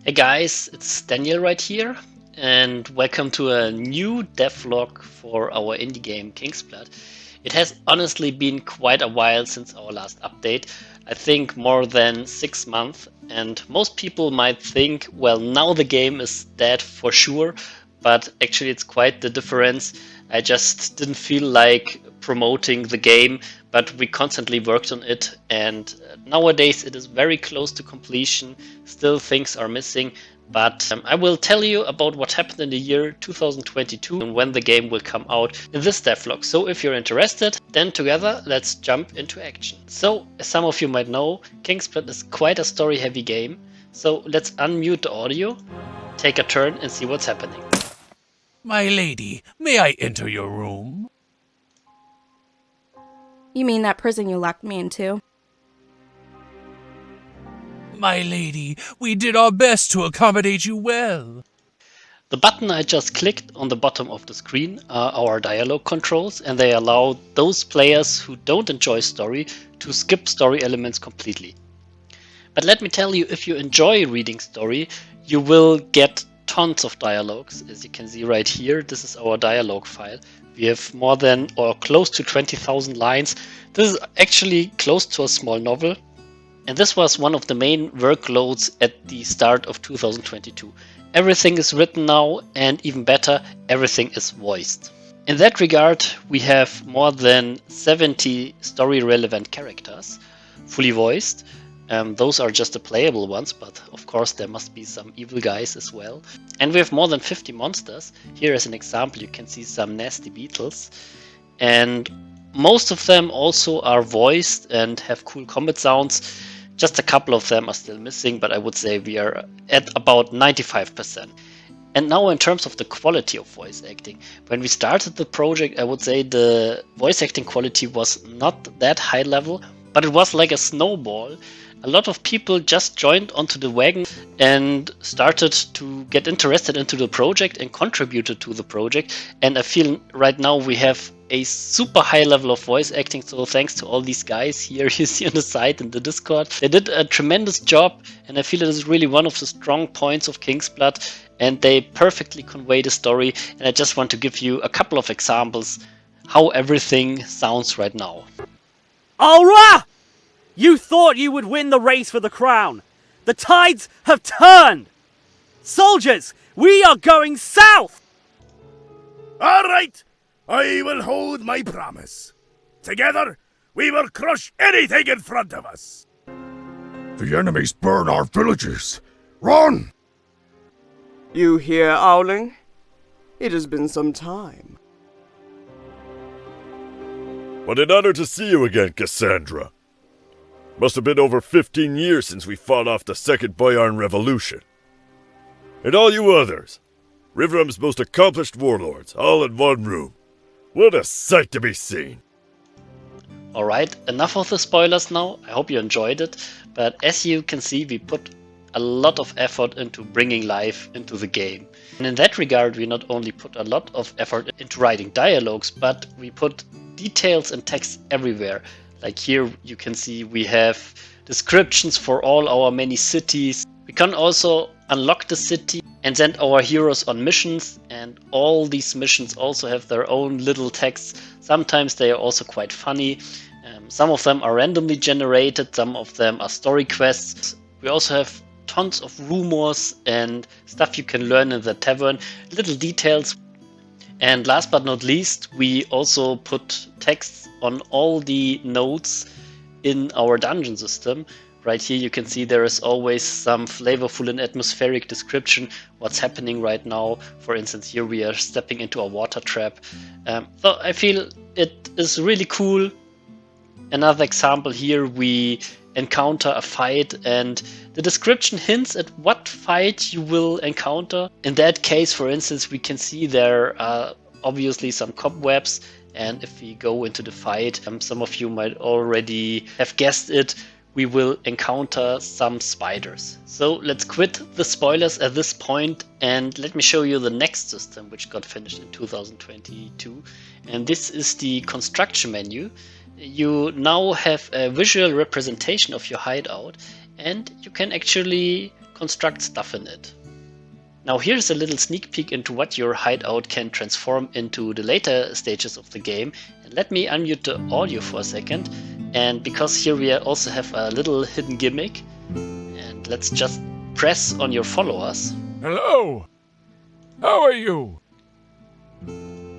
Hey guys, it's Daniel right here, and welcome to a new devlog for our indie game Kingsblood. It has honestly been quite a while since our last update, I think more than 6 months, and most people might think, well, now the game is dead for sure, but actually it's quite the difference. I just didn't feel like promoting the game, but we constantly worked on it, and nowadays it is very close to completion. Still things are missing, but I will tell you about what happened in the year 2022 and when the game will come out in this devlog. So if you're interested, then together let's jump into action. So as some of you might know, Kingsblood is quite a story heavy game, so let's unmute the audio, take a turn and see what's happening. My lady, may I enter your room? You mean that prison you locked me into? My lady, we did our best to accommodate you well. The button I just clicked on the bottom of the screen are our dialogue controls, and they allow those players who don't enjoy story to skip story elements completely. But let me tell you, if you enjoy reading story, you will get tons of dialogues. As you can see right here, this is our dialogue file. We have more than or close to 20,000 lines. This is actually close to a small novel. And this was one of the main workloads at the start of 2022. Everything is written now, and even better, everything is voiced. In that regard, we have more than 70 story relevant characters, fully voiced. Those are just the playable ones, but of course there must be some evil guys as well. And we have more than 50 monsters. Here as an example, you can see some nasty beetles. And most of them also are voiced and have cool combat sounds. Just a couple of them are still missing, but I would say we are at about 95%. And now in terms of the quality of voice acting, when we started the project, I would say the voice acting quality was not that high level, but it was like a snowball. A lot of people just joined onto the wagon and started to get interested into the project and contributed to the project. And I feel right now we have a super high level of voice acting. So thanks to all these guys here you see on the side in the Discord. They did a tremendous job, and I feel it is really one of the strong points of Kingsblood, and they perfectly convey the story. And I just want to give you a couple of examples how everything sounds right now. Alra! You thought you would win the race for the crown. The tides have turned. Soldiers, we are going south! All right, I will hold my promise. Together, we will crush anything in front of us. The enemies burn our villages. Run! You here, Owling? It has been some time. What an honor to see you again, Cassandra. Must have been over 15 years since we fought off the Second Boyarn Revolution. And all you others, Rivram's most accomplished warlords, all in one room. What a sight to be seen. Alright, enough of the spoilers now. I hope you enjoyed it. But as you can see, we put a lot of effort into bringing life into the game. And in that regard, we not only put a lot of effort into writing dialogues, but we put details and text everywhere. Like here you can see we have descriptions for all our many cities. We can also unlock the city and send our heroes on missions, and all these missions also have their own little texts. Sometimes they are also quite funny. Some of them are randomly generated, some of them are story quests. We also have tons of rumors and stuff you can learn in the tavern, little details. And last but not least, we also put texts on all the nodes in our dungeon system. Right here you can see there is always some flavorful and atmospheric description what's happening right now. For instance, here we are stepping into a water trap. So I feel it is really cool. Another example here, we encounter a fight and the description hints at what fight you will encounter. In that case, for instance, we can see there are obviously some cobwebs, and if we go into the fight, some of you might already have guessed it, we will encounter some spiders. So let's quit the spoilers at this point and let me show you the next system which got finished in 2022, and this is the construction menu. You now have a visual representation of your hideout, and you can actually construct stuff in it. Now here's a little sneak peek into what your hideout can transform into the later stages of the game. And let me unmute the audio for a second. And because here we also have a little hidden gimmick. And let's just press on your followers. Hello! How are you?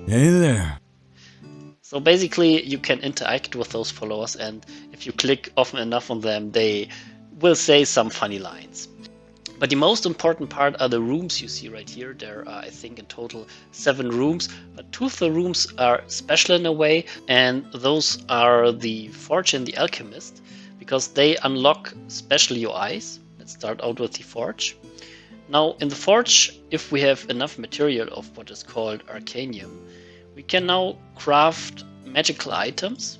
Hey there. So basically you can interact with those followers, and if you click often enough on them, they will say some funny lines. But the most important part are the rooms you see right here. There are, I think, in total 7 rooms, but 2 of the rooms are special in a way, and those are the Forge and the Alchemist, because they unlock special UIs. Let's start out with the Forge. Now in the Forge, if we have enough material of what is called Arcanium, we can now craft magical items,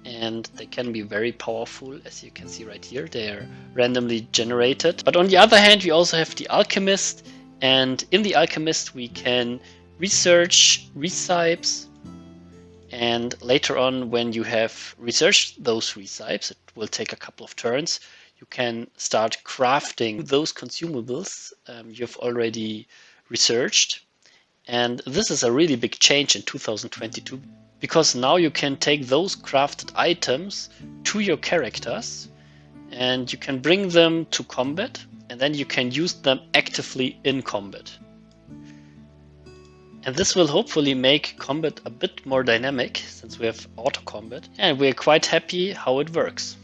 and they can be very powerful, as you can see right here. They are randomly generated. But on the other hand, we also have the Alchemist, and in the Alchemist we can research recipes, and later on, when you have researched those recipes, it will take a couple of turns, you can start crafting those consumables you've already researched. And this is a really big change in 2022, because now you can take those crafted items to your characters and you can bring them to combat, and then you can use them actively in combat. And this will hopefully make combat a bit more dynamic, since we have auto combat, and we're quite happy how it works.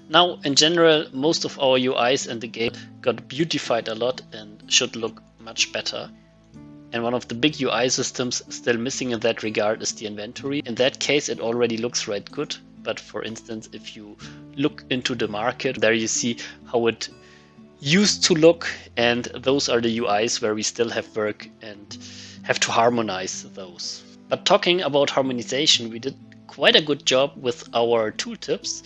Now, in general, most of our UIs in the game got beautified a lot and should look much better. And one of the big UI systems still missing in that regard is the inventory. In that case, it already looks right good. But for instance, if you look into the market, there you see how it used to look. And those are the UIs where we still have work and have to harmonize those. But talking about harmonization, we did quite a good job with our tooltips.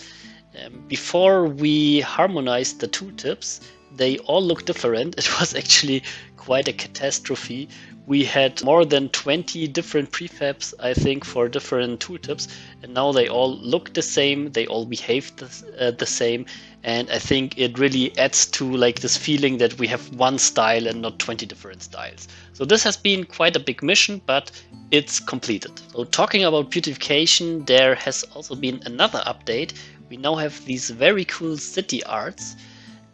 Before we harmonized the tooltips, they all look different. It was actually quite a catastrophe. We had more than 20 different prefabs, I think, for different tooltips, and now they all look the same, they all behave the same, and I think it really adds to like this feeling that we have one style and not 20 different styles. So this has been quite a big mission, but it's completed. So talking about beautification, there has also been another update. We now have these very cool city arts.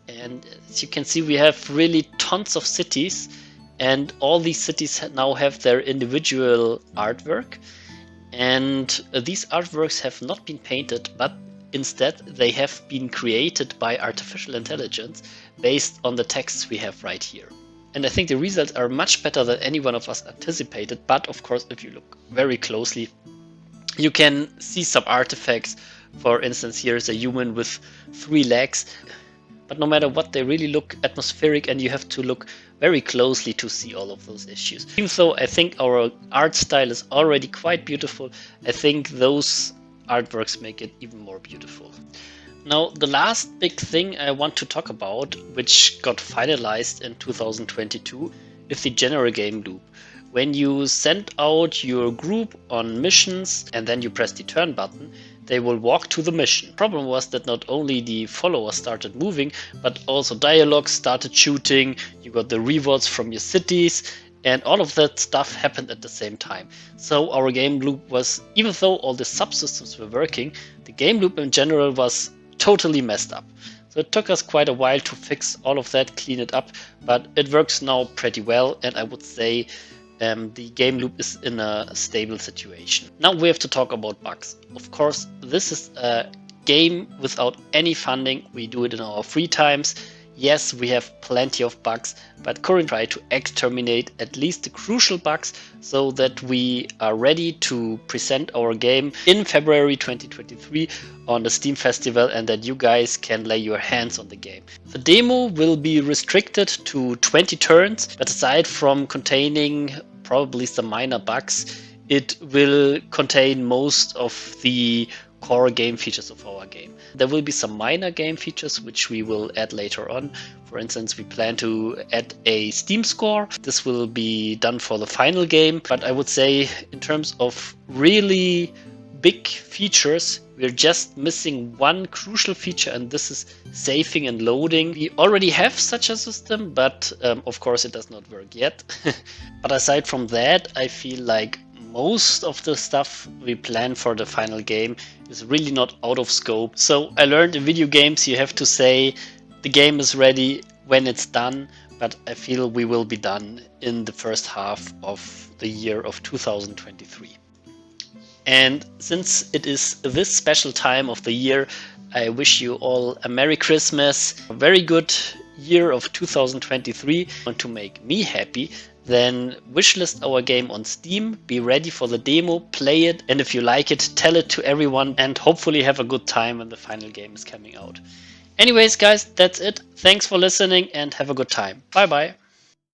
And as you can see, we have really tons of cities, and all these cities now have their individual artwork. And these artworks have not been painted, but instead they have been created by artificial intelligence based on the texts we have right here. And I think the results are much better than any one of us anticipated. But of course, if you look very closely, you can see some artifacts. For instance, here is a human with 3 legs. But no matter what, they really look atmospheric, and you have to look very closely to see all of those issues. Even though I think our art style is already quite beautiful, I think those artworks make it even more beautiful. Now, the last big thing I want to talk about, which got finalized in 2022, is the general game loop. When you send out your group on missions and then you press the turn button, they will walk to the mission. The problem was that not only the followers started moving, but also dialogues started shooting, you got the rewards from your cities, and all of that stuff happened at the same time. So our game loop was, even though all the subsystems were working, the game loop in general was totally messed up. So it took us quite a while to fix all of that, clean it up, but it works now pretty well, and I would say the game loop is in a stable situation. Now we have to talk about bugs. Of course, this is a game without any funding. We do it in our free times. Yes, we have plenty of bugs, but currently try to exterminate at least the crucial bugs so that we are ready to present our game in February 2023 on the Steamfestival, and that you guys can lay your hands on the game. The demo will be restricted to 20 turns, but aside from containing probably some minor bugs, it will contain most of the core game features of our game. There will be some minor game features which we will add later on. For instance, we plan to add a Steam score. This will be done for the final game, but I would say in terms of really big features. We're just missing one crucial feature, and this is saving and loading. We already have such a system, but of course it does not work yet. But aside from that, I feel like most of the stuff we plan for the final game is really not out of scope. So I learned in video games you have to say the game is ready when it's done, but I feel we will be done in the first half of the year of 2023. And since it is this special time of the year, I wish you all a Merry Christmas, a very good year of 2023. Want to make me happy? Then wishlist our game on Steam, be ready for the demo, play it, and if you like it, tell it to everyone, and hopefully have a good time when the final game is coming out. Anyways, guys, that's it. Thanks for listening and have a good time. Bye bye.